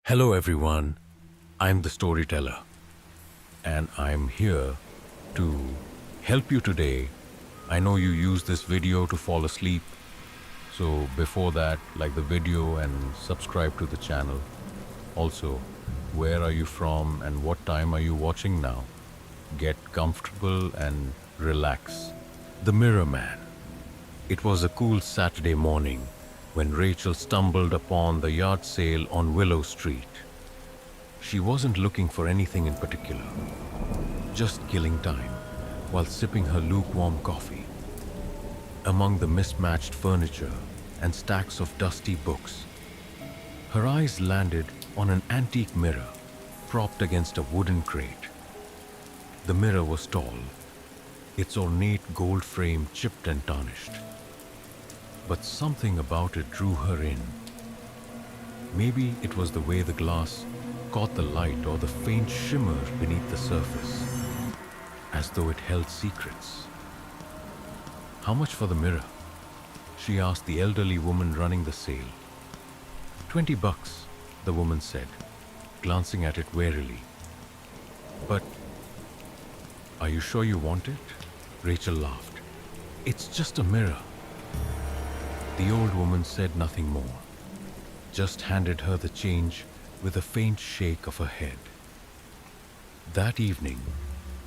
Hello everyone, I'm the storyteller and I'm here to help you today. I know you use this video to fall asleep, so before that, like the video and subscribe to the channel. Also, where are you from and what time are you watching now? Get comfortable and relax. The Mirror Man. It was a cool Saturday morning when Rachel stumbled upon the yard sale on Willow Street. She wasn't looking for anything in particular, just killing time while sipping her lukewarm coffee. Among the mismatched furniture and stacks of dusty books, her eyes landed on an antique mirror propped against a wooden crate. The mirror was tall, its ornate gold frame chipped and tarnished. But something about it drew her in. Maybe it was the way the glass caught the light or the faint shimmer beneath the surface, as though it held secrets. "How much for the mirror?" she asked the elderly woman running the sale. $20, the woman said, glancing at it warily. "But are you sure you want it?" Rachel laughed. "It's just a mirror." The old woman said nothing more, just handed her the change with a faint shake of her head. That evening,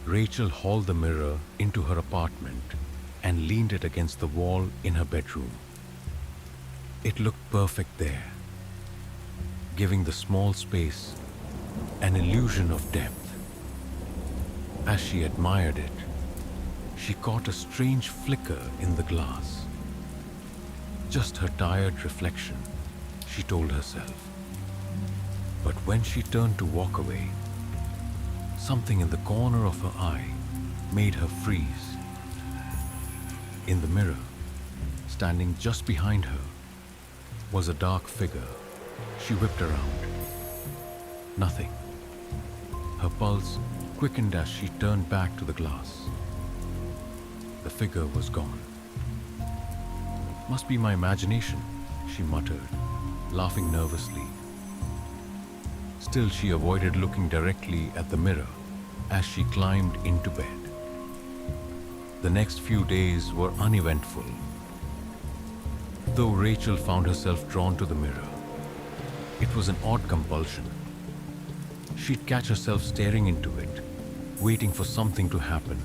Rachel hauled the mirror into her apartment and leaned it against the wall in her bedroom. It looked perfect there, giving the small space an illusion of depth. As she admired it, she caught a strange flicker in the glass. Just her tired reflection, she told herself. But when she turned to walk away, something in the corner of her eye made her freeze. In the mirror, standing just behind her, was a dark figure. She whipped around. Nothing. Her pulse quickened as she turned back to the glass. The figure was gone. "Must be my imagination," she muttered, laughing nervously. Still, she avoided looking directly at the mirror as she climbed into bed. The next few days were uneventful, though Rachel found herself drawn to the mirror. It was an odd compulsion. She'd catch herself staring into it, waiting for something to happen,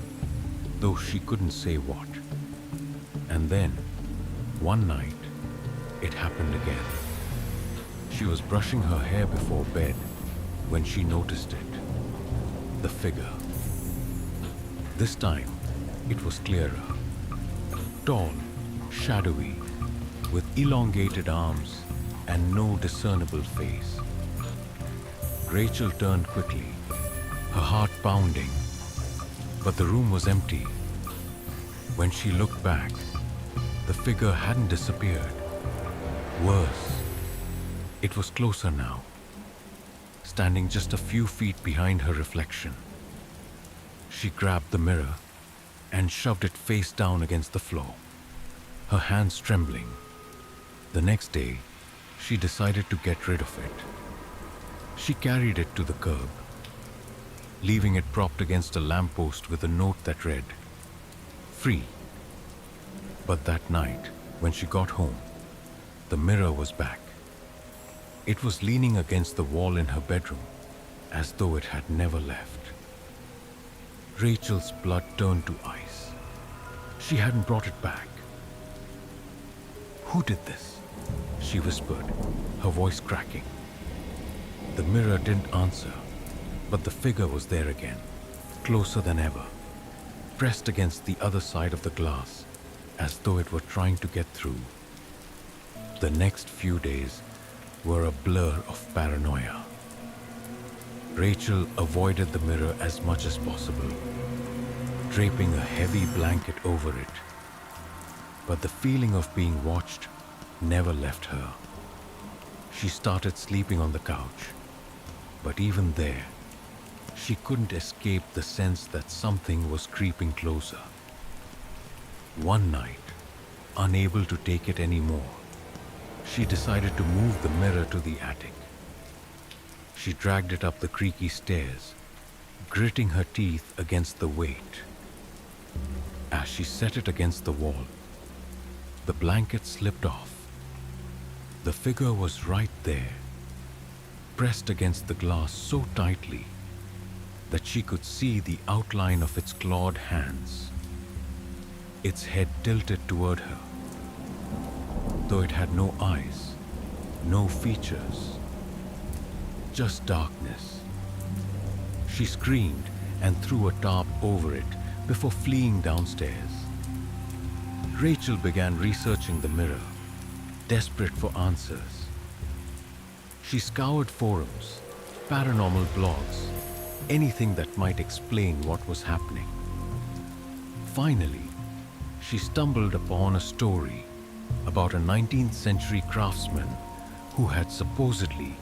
though she couldn't say what. And then, one night, it happened again. She was brushing her hair before bed when she noticed it. The figure. This time, it was clearer. Tall, shadowy, with elongated arms and no discernible face. Rachel turned quickly, her heart pounding, but the room was empty. When she looked back, the figure hadn't disappeared. Worse, it was closer now, standing just a few feet behind her reflection. She grabbed the mirror and shoved it face down against the floor, her hands trembling. The next day, she decided to get rid of it. She carried it to the curb, leaving it propped against a lamppost with a note that read, "Free." But that night, when she got home, the mirror was back. It was leaning against the wall in her bedroom, as though it had never left. Rachel's blood turned to ice. She hadn't brought it back. "Who did this?" she whispered, her voice cracking. The mirror didn't answer, but the figure was there again, closer than ever, pressed against the other side of the glass, as though it were trying to get through. The next few days were a blur of paranoia. Rachel avoided the mirror as much as possible, draping a heavy blanket over it. But the feeling of being watched never left her. She started sleeping on the couch, but even there, she couldn't escape the sense that something was creeping closer. One night, unable to take it anymore, she decided to move the mirror to the attic. She dragged it up the creaky stairs, gritting her teeth against the weight. As she set it against the wall, the blanket slipped off. The figure was right there, pressed against the glass so tightly that she could see the outline of its clawed hands. Its head tilted toward her, though it had no eyes, no features, just darkness. She screamed and threw a tarp over it before fleeing downstairs. Rachel began researching the mirror, desperate for answers. She scoured forums, paranormal blogs, anything that might explain what was happening. Finally, she stumbled upon a story about a 19th century craftsman who had supposedly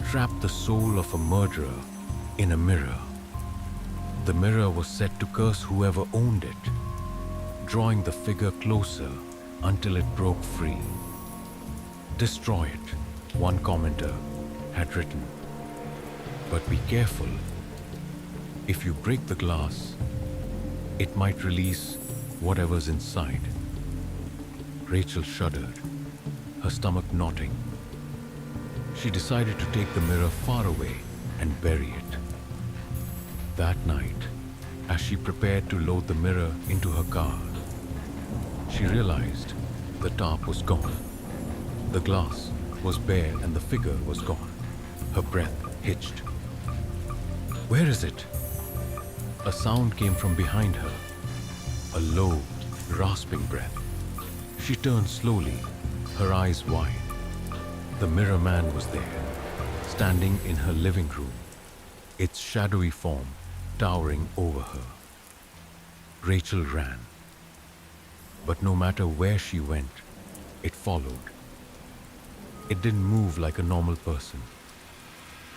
trapped the soul of a murderer in a mirror. The mirror was said to curse whoever owned it, drawing the figure closer until it broke free. "Destroy it," one commenter had written. "But be careful. If you break the glass, it might release whatever's inside." Rachel shuddered, her stomach knotting. She decided to take the mirror far away and bury it. That night, as she prepared to load the mirror into her car, she realized the tarp was gone. The glass was bare and the figure was gone. Her breath hitched. "Where is it?" A sound came from behind her, a low, rasping breath. She turned slowly, her eyes wide. The mirror man was there, standing in her living room, its shadowy form towering over her. Rachel ran. But no matter where she went, it followed. It didn't move like a normal person.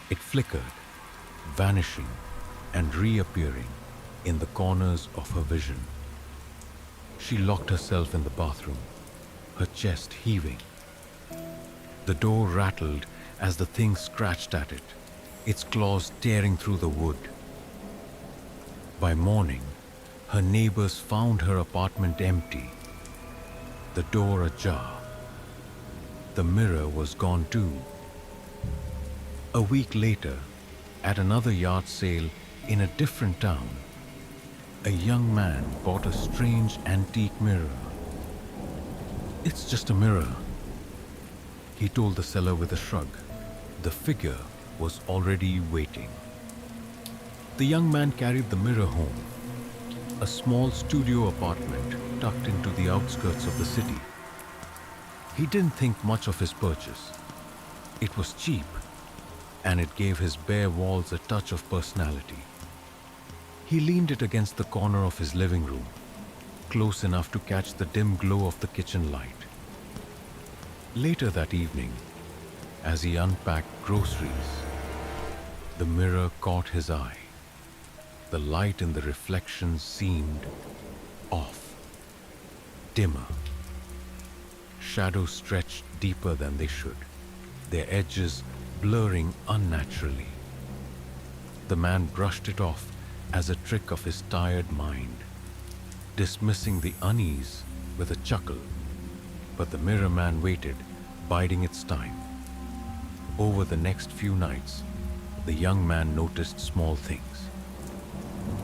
It flickered, vanishing and reappearing in the corners of her vision. She locked herself in the bathroom, her chest heaving. The door rattled as the thing scratched at it, its claws tearing through the wood. By morning, her neighbors found her apartment empty, the door ajar. The mirror was gone too. A week later, at another yard sale in a different town, a young man bought a strange antique mirror. "It's just a mirror," he told the seller with a shrug. The figure was already waiting. The young man carried the mirror home, a small studio apartment tucked into the outskirts of the city. He didn't think much of his purchase. It was cheap, and it gave his bare walls a touch of personality. He leaned it against the corner of his living room, close enough to catch the dim glow of the kitchen light. Later that evening, as he unpacked groceries, the mirror caught his eye. The light in the reflection seemed off, dimmer. Shadows stretched deeper than they should, their edges blurring unnaturally. The man brushed it off as a trick of his tired mind, dismissing the unease with a chuckle. But the mirror man waited, biding its time. Over the next few nights, the young man noticed small things.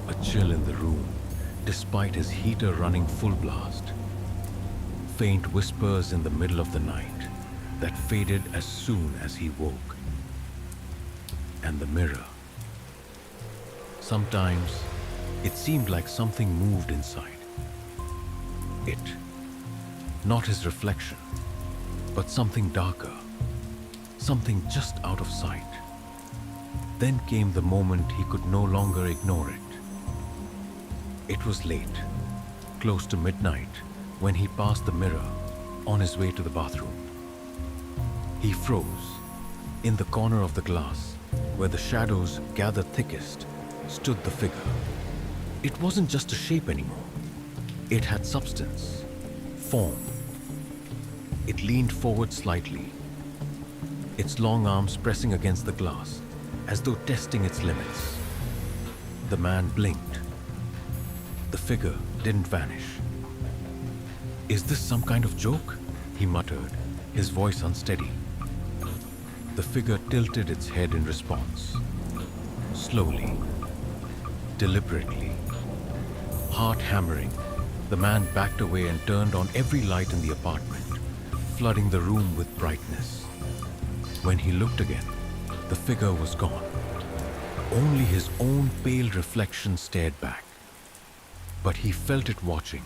A chill in the room, despite his heater running full blast. Faint whispers in the middle of the night that faded as soon as he woke. And the mirror. Sometimes, it seemed like something moved inside. It. Not his reflection, but something darker. Something just out of sight. Then came the moment he could no longer ignore it. It was late, close to midnight, when he passed the mirror on his way to the bathroom. He froze. In the corner of the glass, where the shadows gathered thickest, stood the figure. It wasn't just a shape anymore. It had substance, form. It leaned forward slightly, its long arms pressing against the glass, as though testing its limits. The man blinked. The figure didn't vanish. "Is this some kind of joke?" he muttered, his voice unsteady. The figure tilted its head in response. Slowly, deliberately, heart hammering, the man backed away and turned on every light in the apartment, flooding the room with brightness. When he looked again, the figure was gone. Only his own pale reflection stared back. But he felt it watching.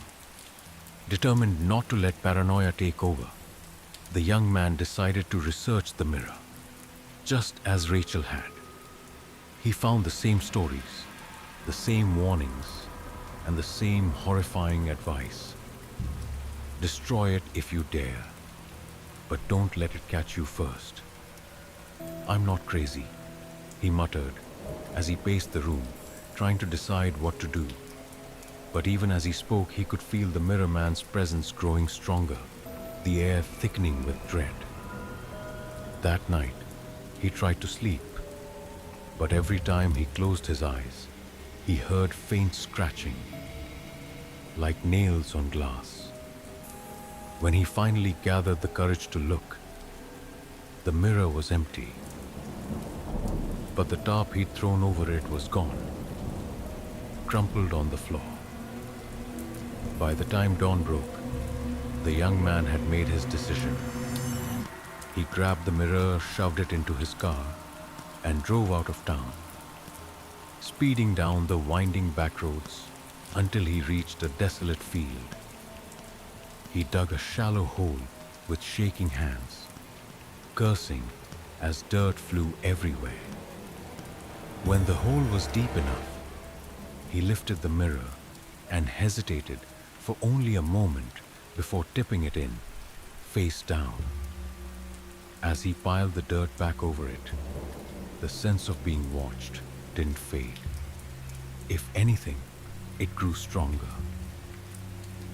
Determined not to let paranoia take over, the young man decided to research the mirror, just as Rachel had. He found the same stories, the same warnings, and the same horrifying advice. Destroy it if you dare, but don't let it catch you first. "I'm not crazy," he muttered as he paced the room, trying to decide what to do. But even as he spoke, he could feel the mirror man's presence growing stronger, the air thickening with dread. That night, he tried to sleep, but every time he closed his eyes, he heard faint scratching, like nails on glass. When he finally gathered the courage to look, the mirror was empty, but the tarp he'd thrown over it was gone, crumpled on the floor. By the time dawn broke, the young man had made his decision. He grabbed the mirror, shoved it into his car, and drove out of town, speeding down the winding back roads until he reached a desolate field. He dug a shallow hole with shaking hands, cursing as dirt flew everywhere. When the hole was deep enough, he lifted the mirror and hesitated for only a moment before tipping it in, face down. As he piled the dirt back over it, the sense of being watched didn't fade. If anything, it grew stronger.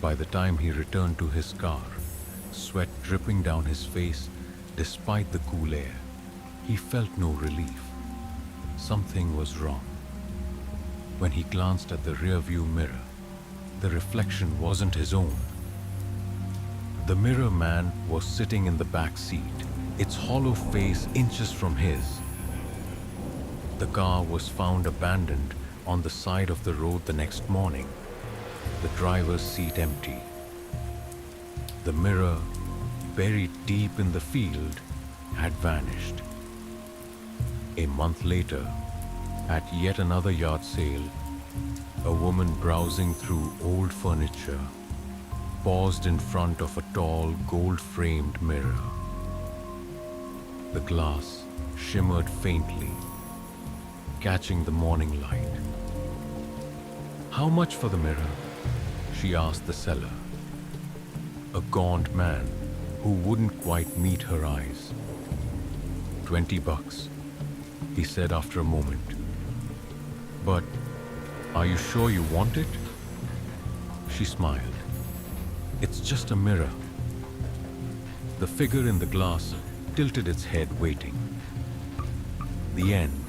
By the time he returned to his car, sweat dripping down his face despite the cool air, he felt no relief. Something was wrong. When he glanced at the rearview mirror, the reflection wasn't his own. The mirror man was sitting in the back seat, its hollow face inches from his. The car was found abandoned on the side of the road the next morning, the driver's seat empty. The mirror, buried deep in the field, had vanished. A month later, at yet another yard sale, a woman browsing through old furniture paused in front of a tall, gold-framed mirror. The glass shimmered faintly, catching the morning light. "How much for the mirror?" she asked the seller, a gaunt man who wouldn't quite meet her eyes. $20, he said after a moment. "But are you sure you want it?" She smiled. "It's just a mirror." The figure in the glass tilted its head, waiting. The end